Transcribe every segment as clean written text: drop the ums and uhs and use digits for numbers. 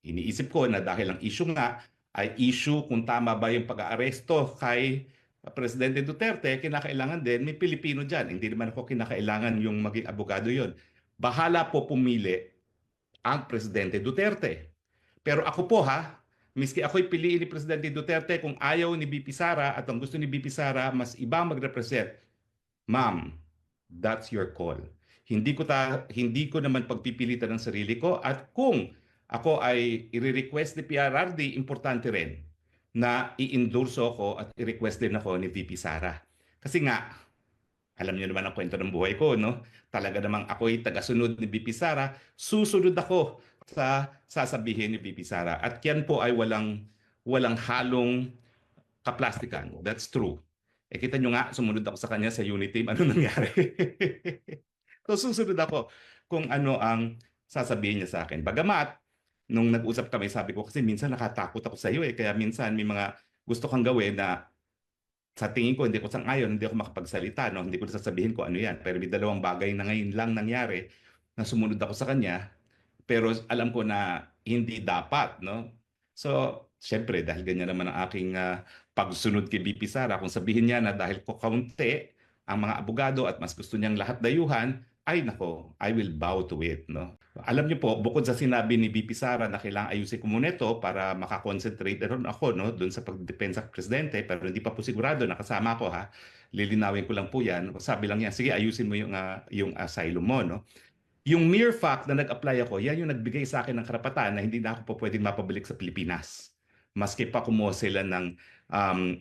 iniisip ko na dahil ang issue nga ay issue kung tama ba yung pag-aaresto kay Presidente Duterte, kinakailangan din may Pilipino dyan. Hindi naman ako kinakailangan yung maging abogado yon. Bahala po pumili ang Presidente Duterte. Pero ako po ha, miski ako'y piliin ni Presidente Duterte, kung ayaw ni BP Sara at ang gusto ni BP Sara mas iba mag-represent, ma'am, that's your call. Hindi ko naman pagpipilitan ng sarili ko, at kung ako ay i-request ni PRRD, importante rin na i-endorso ako at i-request din ako ni VP Sara. Kasi nga, alam niyo naman ang kwento ng buhay ko, no? Talaga namang ako'y tagasunod ni VP Sara, susunod ako sa sasabihin ni VP Sara. At yan po ay walang halong kaplastikan. That's true. Eh kita nyo nga, sumunod ako sa kanya sa Unity. Ano nangyari? So susunod ako kung ano ang sasabihin niya sa akin. Bagamat, nung nag-usap kami, sabi ko kasi minsan nakatakot ako sa iyo eh. Kaya minsan may mga gusto kang gawin na sa tingin ko hindi ko sang-ayon, hindi ako makapagsalita, no? Hindi ko sasabihin ko ano yan. Pero may dalawang bagay na ngayon lang nangyari na sumunod ako sa kanya, pero alam ko na hindi dapat, no? So, syempre, dahil ganyan naman ang aking pagsunod kay BP Sara, kung sabihin niya na dahil ko kaunti ang mga abogado at mas gusto niyang lahat dayuhan, ay nako, I will bow to it, no? Alam niyo po, bukod sa sinabi ni BP Sara na kailangan ayusin ko muna ito para makakonsentrate rin ako, no, doon sa pagdepensa ng presidente, pero hindi pa po sigurado, nakasama ko ha. Lilinawin ko lang po yan. Sabi lang niya, sige, ayusin mo yung asylum mo, no? Yung mere fact na nag-apply ako, yan yung nagbigay sa akin ng karapatan na hindi na ako po pwedeng mapabalik sa Pilipinas. Maski pa kumuha sila ng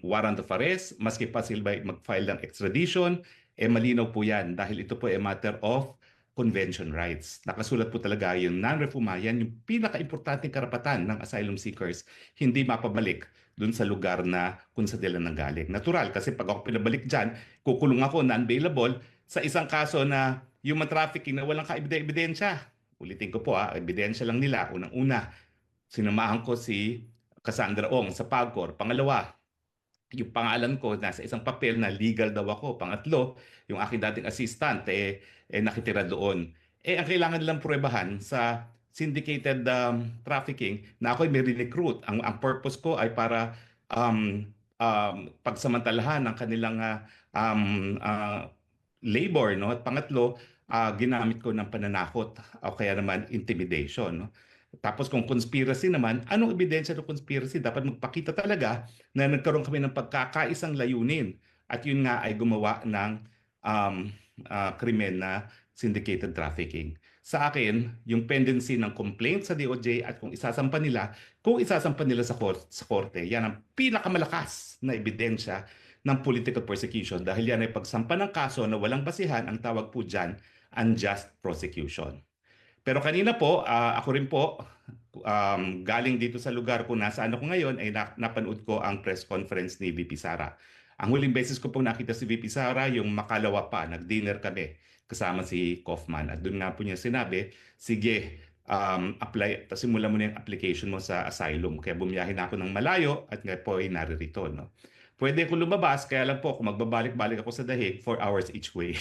warrant of arrest, maski pa sila mag-file ng extradition, eh malinaw po yan dahil ito po ay matter of convention rights. Nakasulat po talaga yung non-refuma, yan yung pinaka-importanting karapatan ng asylum seekers, hindi mapabalik dun sa lugar na kung sa nila nanggaling. Natural, kasi pag ako pinabalik dyan, kukulong ako non-bailable sa isang kaso na human trafficking na walang kaebidensya. Ulitin ko po ebidensya lang nila. Unang-una, sinamahan ko si Cassandra Ong sa PAGCOR. Pangalawa, yung pangalan ko nasa isang papel na legal daw ako. Pangatlo, yung aking dating assistant nakitira doon. Ang kailangan nilang pruwebahan sa syndicated trafficking na ako'y may recruit. Ang purpose ko ay para pagsamantalahan ng kanilang labor, no? At pangatlo, ginamit ko ng pananakot o kaya naman intimidation, no? Tapos kung conspiracy naman, anong ebidensya ng conspiracy? Dapat magpakita talaga na nagkaroon kami ng pagkakaisang layunin at yun nga ay gumawa ng krimen na syndicated trafficking. Sa akin, yung pendency ng complaint sa DOJ at kung isasampa nila sa korte, yan ang pinakamalakas na ebidensya ng political persecution dahil yan ay pagsampa ng kaso na walang basihan, ang tawag po dyan, unjust prosecution. Pero kanina po, ako rin po, galing dito sa lugar kung nasaan ako ngayon, ay napanood ko ang press conference ni VP Sara. Ang huling beses ko pong nakita si VP Sara, yung makalawa pa, nag-dinner kami kasama si Kaufman. At doon nga po niya sinabi, sige, apply, simulan mo na yung application mo sa asylum. Kaya bumiyahin ako ng malayo at nga po ay naririto. No? Pwede ko lumabas, kaya lang po kung magbabalik-balik ako sa Dahig, 4 hours each way.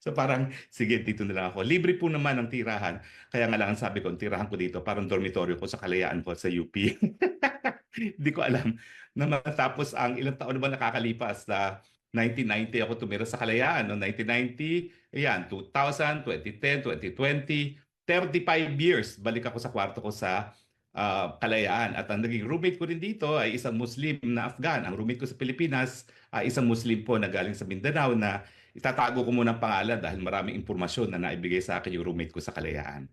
So parang, sige, dito na lang ako. Libre po naman ang tirahan. Kaya nga lang ang sabi ko, ang tirahan ko dito, parang dormitoryo ko sa Kalayaan ko sa UP. Hindi ko alam na matapos ang ilang taon naman nakakalipas na 1990 ako tumira sa Kalayaan. No? 1990, ayan, 2000, 2010, 2020, 35 years balik ako sa kwarto ko sa Kalayaan. At ang naging roommate ko rin dito ay isang Muslim na Afghan. Ang roommate ko sa Pilipinas ay isang Muslim po na galing sa Mindanao na itatago ko muna ang pangalan dahil maraming impormasyon na naibigay sa akin yung roommate ko sa Kalayaan.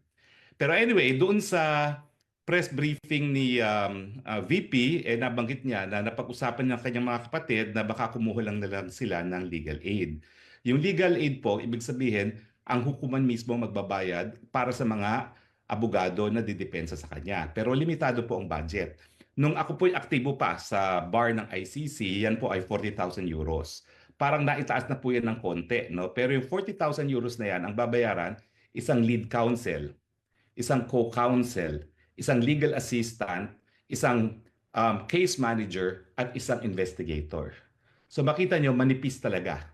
Pero anyway, doon sa press briefing ni VP, nabanggit niya na napag-usapan ng kanyang mga kapatid na baka kumuha lang na lang sila ng legal aid. Yung legal aid po, ibig sabihin, ang hukuman mismo magbabayad para sa mga abogado na didepensa sa kanya. Pero limitado po ang budget. Nung ako po'y aktibo pa sa bar ng ICC, yan po ay 40,000 euros. Parang naitaas na po yan ng konti, no? Pero yung 40,000 euros na yan, ang babayaran, isang lead counsel, isang co-counsel, isang legal assistant, isang case manager, at isang investigator. So makita nyo, manipis talaga.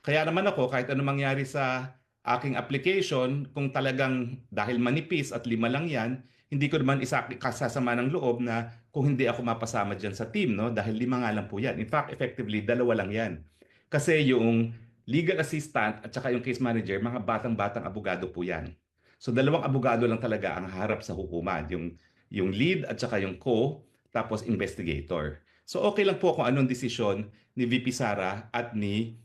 Kaya naman ako, kahit ano mangyari sa aking application kung talagang dahil manipis at 5 lang yan, hindi ko naman kasasama ng loob na kung hindi ako mapasama dyan sa team, no? Dahil 5 nga lang po yan. In fact, effectively, 2 lang yan. Kasi yung legal assistant at saka yung case manager, mga batang-batang abogado po yan. So 2 abogado lang talaga ang harap sa hukuman, yung lead at saka yung tapos investigator. So okay lang po kung anong desisyon ni VP Sara at ni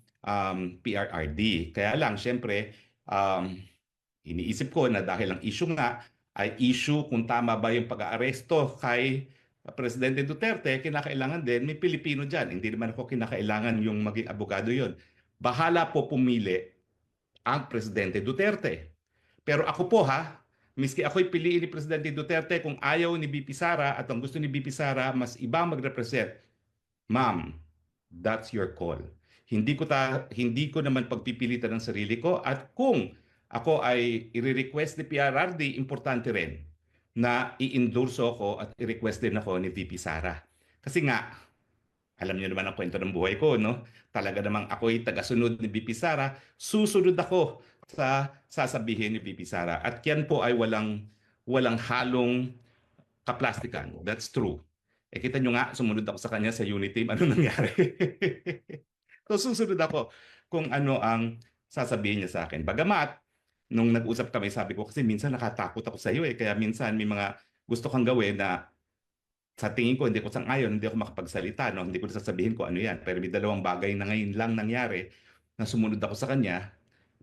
PRRD. Kaya lang, syempre, iniisip ko na dahil ang issue nga ay issue kung tama ba yung pag-aaresto kay Presidente Duterte, kinakailangan din may Pilipino dyan. Hindi naman ako kinakailangan yung maging abogado yon. Bahala po pumili ang Presidente Duterte. Pero ako po ha, miski ako'y piliin ni Presidente Duterte, kung ayaw ni BP Sara at ang gusto ni BP Sara mas iba mag-represent, ma'am, that's your call. Hindi ko naman pagpipilitan ng sarili ko, at kung ako ay i-request ni PRRD, importante rin na i-endorso ako at i-request din ako ni VP Sara. Kasi nga, alam niyo naman ang kwento ng buhay ko, no? Talaga namang ako'y tagasunod ni VP Sara, susunod ako sa sasabihin ni VP Sara. At yan po ay walang halong kaplastikan. That's true. Eh kita nyo nga, sumunod ako sa kanya sa unit team. Ano nangyari? So susunod ako kung ano ang sasabihin niya sa akin. Bagamat, nung nag-usap kami, sabi ko, kasi minsan nakatakot ako sa iyo eh. Kaya minsan may mga gusto kang gawin na sa tingin ko hindi ko sang-ayon, hindi ako makapagsalita, no? Hindi ko sasabihin ko ano yan. Pero may 2 bagay na ngayon lang nangyari na sumunod ako sa kanya,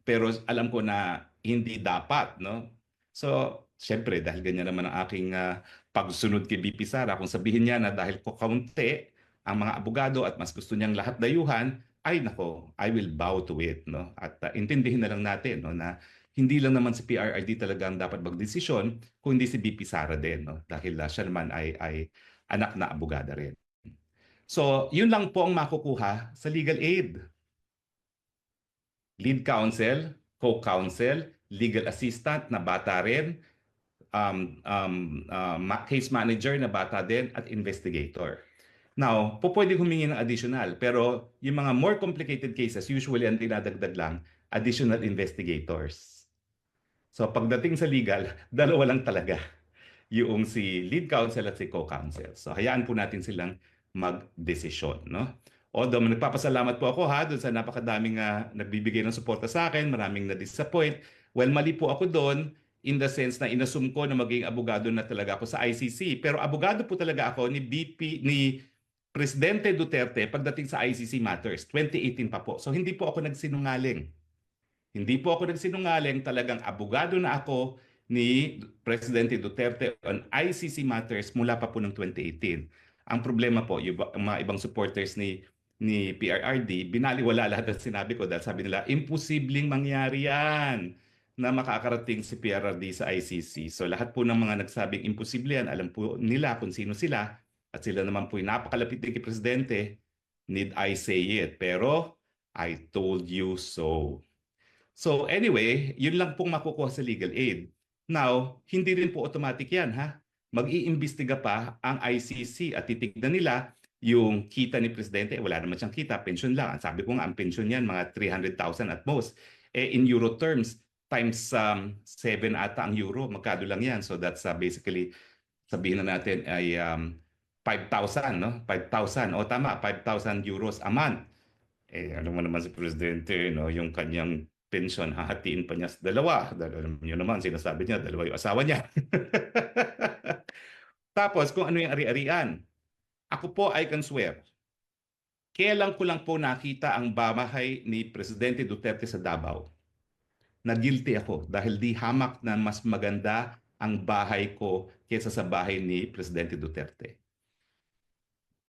pero alam ko na hindi dapat, no? So, syempre, dahil ganyan naman ang aking pagsunod kay BP Sara, kung sabihin niya na dahil ko kaunti ang mga abogado at mas gusto niyang lahat dayuhan, ay nako, I will bow to it, no? At intindihin na lang natin, no, na hindi lang naman si PRRD talaga ang dapat magdesisyon, kundi si BP Sara din, no? Dahil siya naman ay anak na abogada rin. So, yun lang po ang makukuha sa legal aid. Lead counsel, co-counsel, legal assistant na bata rin, case manager na bata din, at investigator. Now, po pwede humingi ng additional, pero yung mga more complicated cases, usually ang dinadagdag lang, additional investigators. So pagdating sa legal, 2 lang talaga, yung si lead counsel at si co-counsel. So hayaan po natin silang mag-desisyon, no? Although nagpapasalamat po ako ha doon sa napakadaming nagbibigay ng suporta sa akin, maraming na-disappoint. Well, mali po ako doon in the sense na inassume ko na maging abogado na talaga ako sa ICC. Pero abogado po talaga ako ni Presidente Duterte pagdating sa ICC matters, 2018 pa po. So hindi po ako nagsinungaling. Hindi po ako nagsinungaling, talagang abogado na ako ni Presidente Duterte on ICC matters mula pa po ng 2018. Ang problema po, yung mga ibang supporters ni PRRD, binaliwala lahat ng sinabi ko dahil sabi nila, imposibleng mangyari yan na makakarating si PRRD sa ICC. So lahat po ng mga nagsabing imposible yan, alam po nila kung sino sila, at sila naman po yung napakalapit din kay Presidente. Need I say it? Pero I told you so. So anyway, yun lang pong makukuha sa legal aid. Now, hindi rin po automatic yan ha. Mag-iimbestiga pa ang ICC at titignan nila yung kita ni Presidente. Wala naman siyang kita, pension lang. Sabi ko nga, ang pension yan, mga 300,000 at most. In euro terms, times 7 ata ang euro, magkano lang yan. So that's basically, sabihin na natin ay 5,000, no? 5,000, o tama, 5,000 euros a month. Ano mo naman si Presidente, no? Yung kanyang pension, hahatiin pa niya sa 2. Alam niyo naman, sinasabi niya, 2 yung asawa niya. Tapos, kung ano yung ari-arian. Ako po, I can swear, kailan ko lang po nakita ang bahay ni Presidente Duterte sa Davao. Na guilty ako dahil di hamak na mas maganda ang bahay ko kaysa sa bahay ni Presidente Duterte.